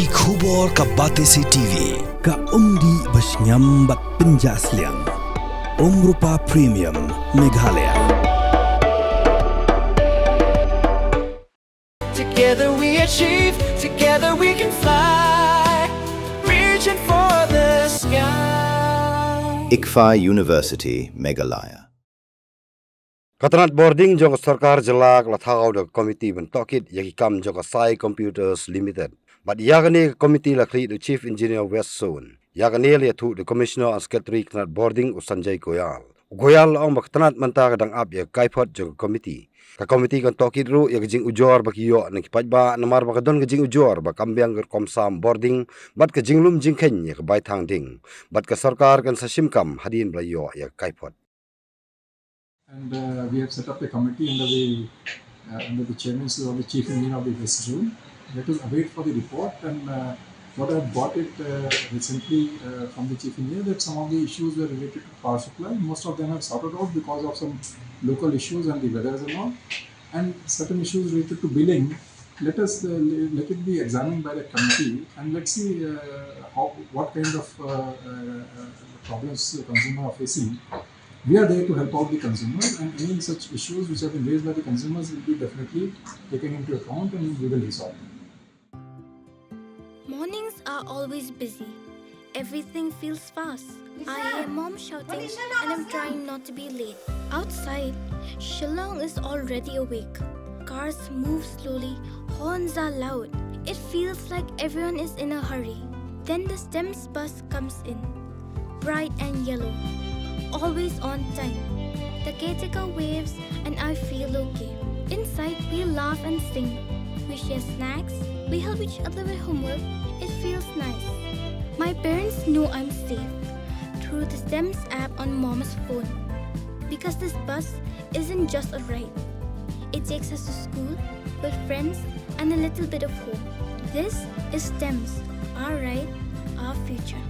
Ki khubor ka bate si TV. Ka umdi basnyam bat penjas liang. Rupa Premium Meghalaya. Together we achieve, together we can fly, reaching for the sky. ICFA University, Meghalaya. Katanat boarding jong Sorkar jelak la Thaw the Komiti ben Tohkit yaki kam jong Sai Computers Limited. But yagani committee la create the Chief Engineer West Zone. Yagani le thu the Commissioner and Secretary kanat boarding Sanjay Goyal. Goyal ang maktanat manta kadang ab ya kaipot jong committee. Ka committee kan Tohkit ru ya jing ujor bakiyo nang kipajba namar bakadon jing ujor ba kambiang komsam boarding bat ka jinglum jingkhen ya bai thang ding. Bat ka Sorkar kan sasimkam hadin blayo ya kaipot. And we have set up a committee under the chairmanship of the Chief Engineer of the West Zone. Let us await for the report, and what I have got it recently from the Chief Engineer that some of the issues were related to power supply. Most of them have sorted out because of some local issues and the weather and all. And certain issues related to billing, let it be examined by the committee, and let's see what kind of problems the consumer are facing. We are there to help out the consumers, and any such issues which have been raised by the consumers will be definitely taken into account and we will resolve. Mornings are always busy. Everything feels fast. I hear mom shouting and I'm trying not to be late. Outside, Shillong is already awake. Cars move slowly, horns are loud. It feels like everyone is in a hurry. Then the STEMS bus comes in, bright and yellow, always on time. The caretaker waves and I feel okay. Inside, we laugh and sing. We share snacks. We help each other with homework. It feels nice. My parents know I'm safe through the STEMS app on Mom's phone. Because this bus isn't just a ride. It takes us to school with friends and a little bit of hope. This is STEMS, our ride, our future.